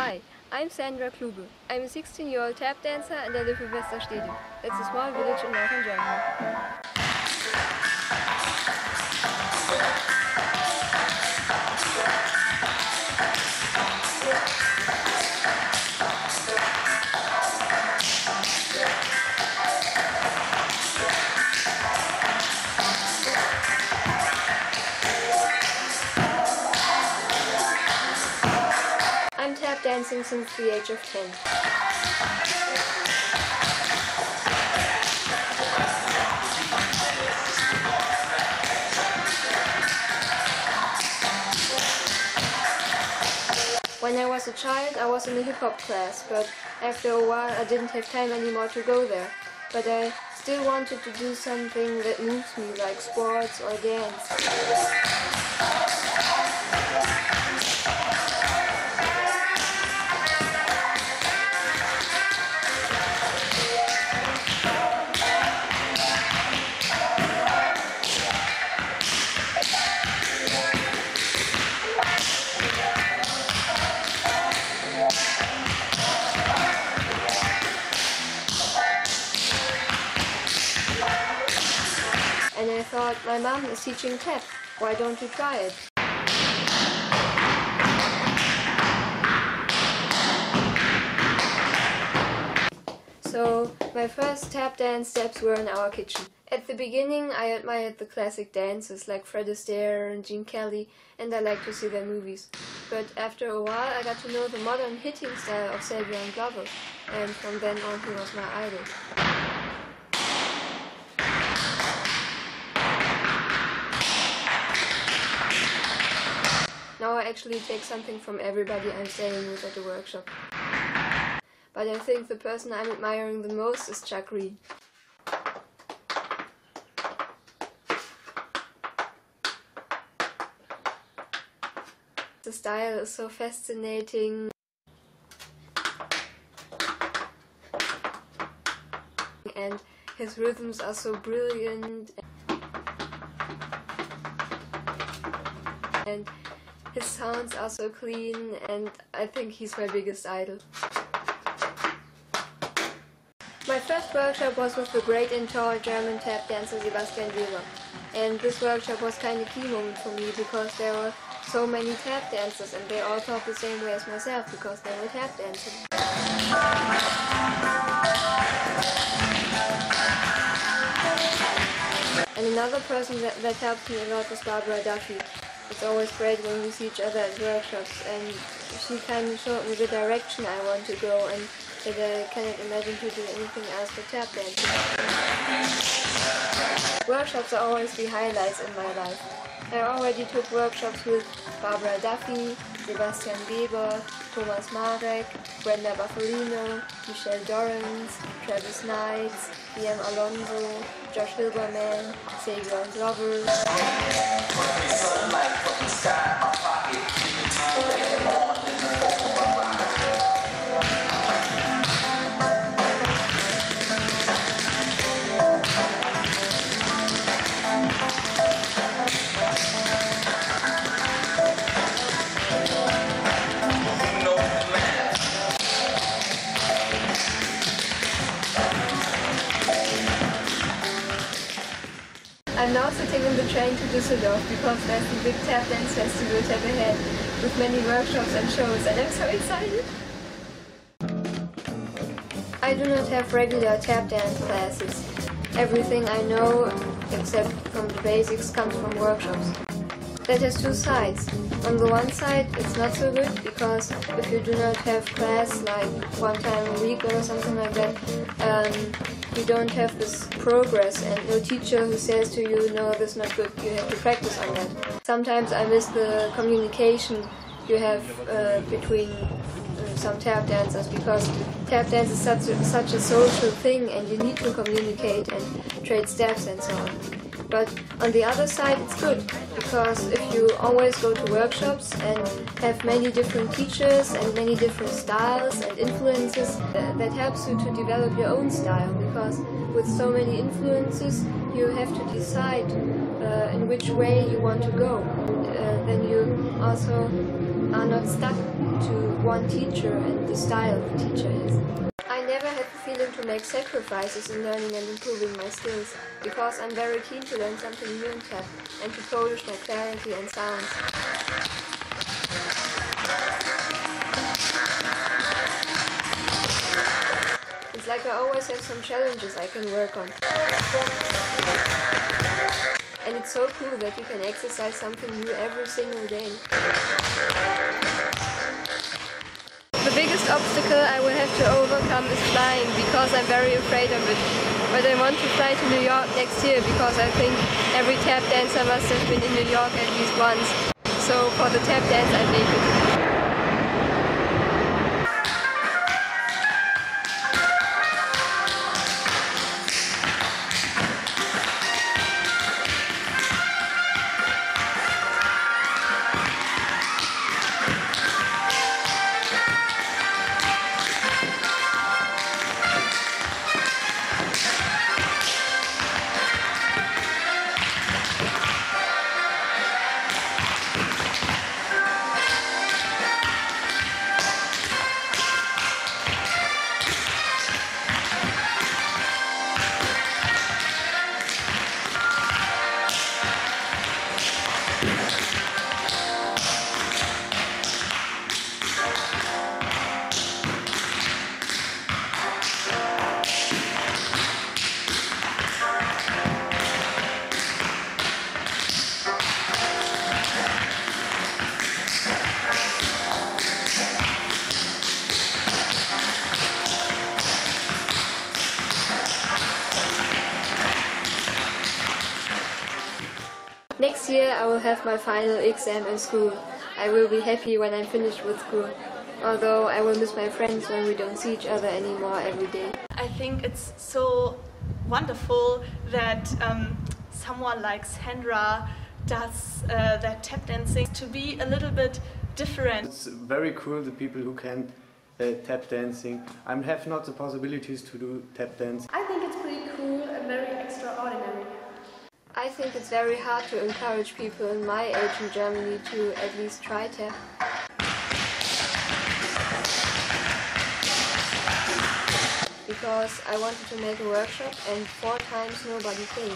Hi, I'm Sandra Kluge. I'm a 16-year-old tap dancer and I live in Westerstede. It's a small village in northern Germany. I'm tap dancing since the age of 10. When I was a child, I was in a hip-hop class, but after a while I didn't have time anymore to go there. But I still wanted to do something that moves me, like sports or dance. And I thought, my mom is teaching tap, why don't you try it? So my first tap dance steps were in our kitchen. At the beginning I admired the classic dancers like Fred Astaire and Gene Kelly, and I liked to see their movies. But after a while I got to know the modern hitting style of Sandra Kluge, and from then on he was my idol. Now I actually take something from everybody I'm staying with at the workshop. But I think the person I'm admiring the most is Chuck Green. The style is so fascinating. And his rhythms are so brilliant. And his sounds are so clean, and I think he's my biggest idol. My first workshop was with the great and tall German tap dancer Sebastian Weber. And this workshop was kind of a key moment for me because there were so many tap dancers and they all thought the same way as myself because they were tap dancing. And another person that helped me a lot was Barbara Duffy. It's always great when we see each other at workshops, and she kind of showed me the direction I want to go and that I cannot imagine to do anything else but tap dancing. Workshops are always the highlights in my life. I already took workshops with Barbara Duffy, Sebastian Weber, Thomas Marek, Brenda Bufalino, Michelle Dorrance, Travis Knights, Liam Alonso, Josh Hilberman, Savion Glover. I'm now sitting in the train to Düsseldorf because there's the big tap dance festival tap ahead with many workshops and shows, and I'm so excited! I do not have regular tap dance classes. Everything I know, except from the basics, comes from workshops. That has two sides. On the one side, it's not so good because if you do not have class like one time a week or something like that, you don't have this progress and no teacher who says to you, no, this is not good, you have to practice on that. Sometimes I miss the communication you have between some tap dancers because tap dance is such a social thing and you need to communicate and trade steps and so on. But on the other side it's good, because if you always go to workshops and have many different teachers and many different styles and influences, that helps you to develop your own style, because with so many influences you have to decide in which way you want to go. Then you also are not stuck to one teacher and the style the teacher is. I never had the feeling to make sacrifices in learning and improving my skills, because I'm very keen to learn something new in tap and to polish my clarity and sounds. It's like I always have some challenges I can work on. And it's so cool that you can exercise something new every single day. The biggest obstacle I will have to overcome is flying, because I'm very afraid of it. But I want to fly to New York next year, because I think every tap dancer must have been in New York at least once. So for the tap dance I make it. Next year I will have my final exam in school. I will be happy when I'm finished with school, although I will miss my friends when we don't see each other anymore every day. I think it's so wonderful that someone like Sandra does that tap dancing to be a little bit different. It's very cool, the people who can tap dancing. I have not the possibilities to do tap dance. I think it's pretty cool and very extraordinary. I think it's very hard to encourage people in my age in Germany to at least try tap. Because I wanted to make a workshop and 4 times nobody came.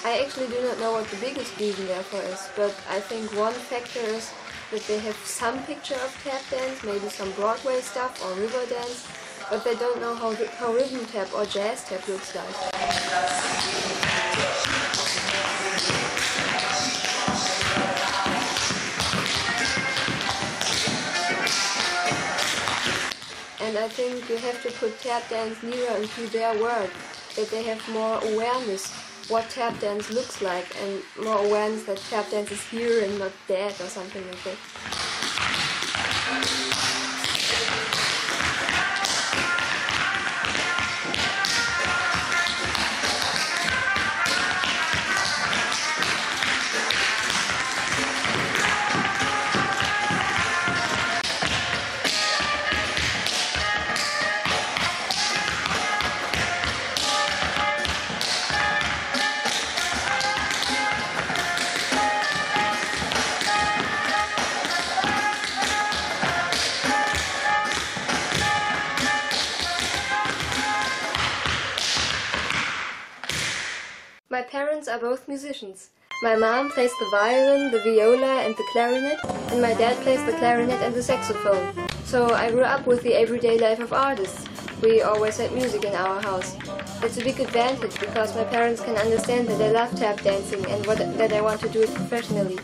I actually do not know what the biggest reason therefore is, but I think one factor is that they have some picture of tap dance, maybe some Broadway stuff or river dance, but they don't know how rhythm tap or jazz tap looks like. And I think you have to put tap dance nearer into their world, that they have more awareness what tap dance looks like and more awareness that tap dance is here and not dead or something like that. My parents are both musicians. My mom plays the violin, the viola and the clarinet, and my dad plays the clarinet and the saxophone. So I grew up with the everyday life of artists. We always had music in our house. It's a big advantage because my parents can understand that I love tap dancing and that I want to do it professionally.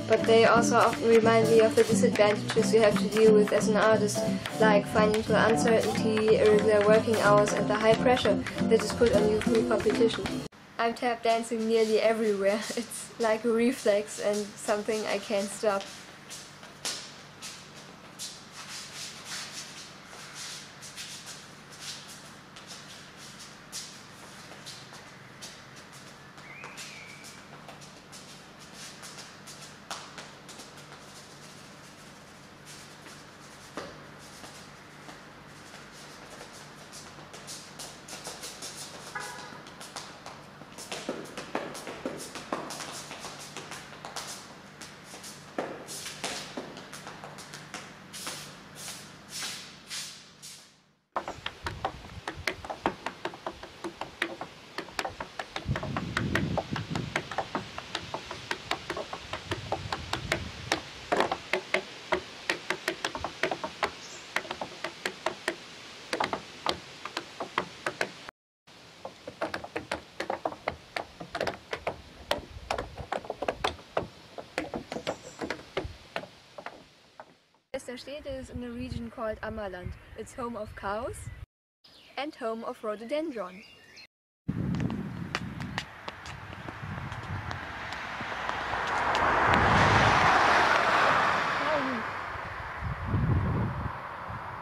But they also often remind me of the disadvantages you have to deal with as an artist, like financial uncertainty, irregular working hours and the high pressure that is put on you through competition. I'm tap dancing nearly everywhere. It's like a reflex and something I can't stop. Westerstede is in a region called Ammerland. It's home of cows and home of rhododendron.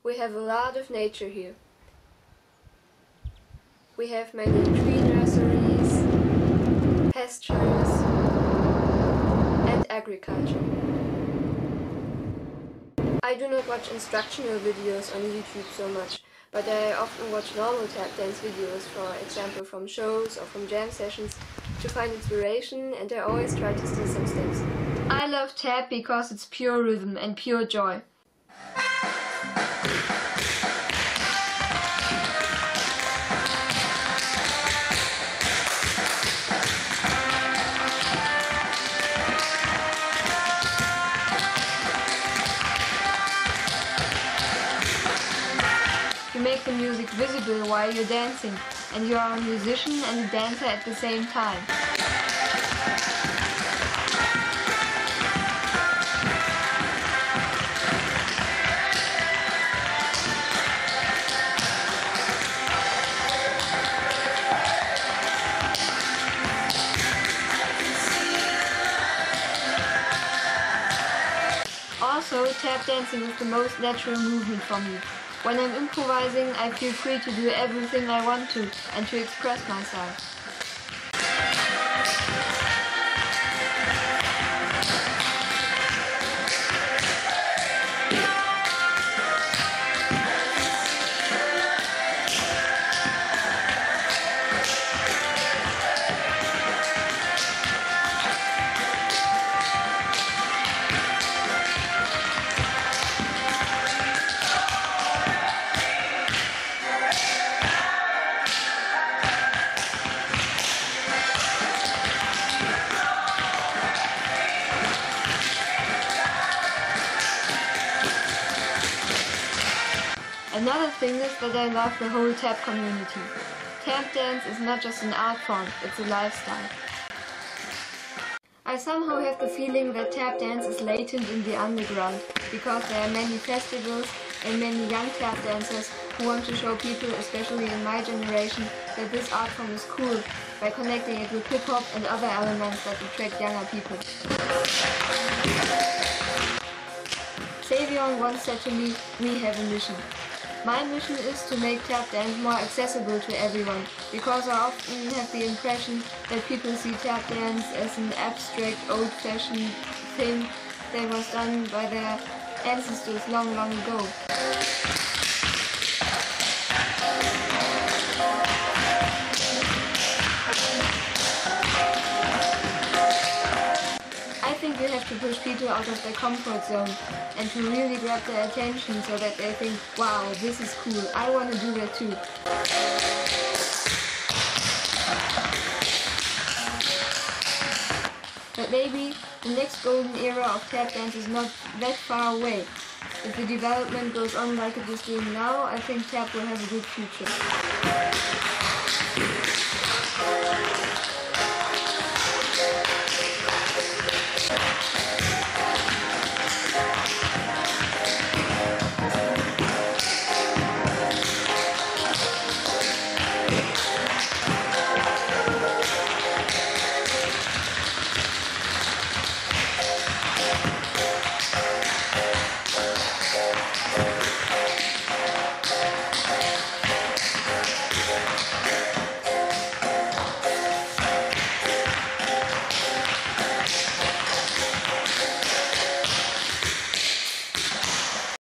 We have a lot of nature here. We have many tree nurseries, pastures and agriculture. I do not watch instructional videos on YouTube so much, but I often watch normal tap dance videos, for example from shows or from jam sessions, to find inspiration, and I always try to steal some steps. I love tap because it's pure rhythm and pure joy. You make the music visible while you're dancing, and you are a musician and a dancer at the same time. Also, tap dancing is the most natural movement for me. When I'm improvising, I feel free to do everything I want to and to express myself. Another thing is that I love the whole tap community. Tap dance is not just an art form, it's a lifestyle. I somehow have the feeling that tap dance is latent in the underground, because there are many festivals and many young tap dancers who want to show people, especially in my generation, that this art form is cool, by connecting it with hip-hop and other elements that attract younger people. Savion once said to me, "We have a mission." My mission is to make tap dance more accessible to everyone, because I often have the impression that people see tap dance as an abstract, old-fashioned thing that was done by their ancestors long, long ago. I think you have to push people out of their comfort zone and to really grab their attention so that they think, wow, this is cool, I want to do that too. But maybe the next golden era of tap dance is not that far away. If the development goes on like it is doing now, I think tap will have a good future.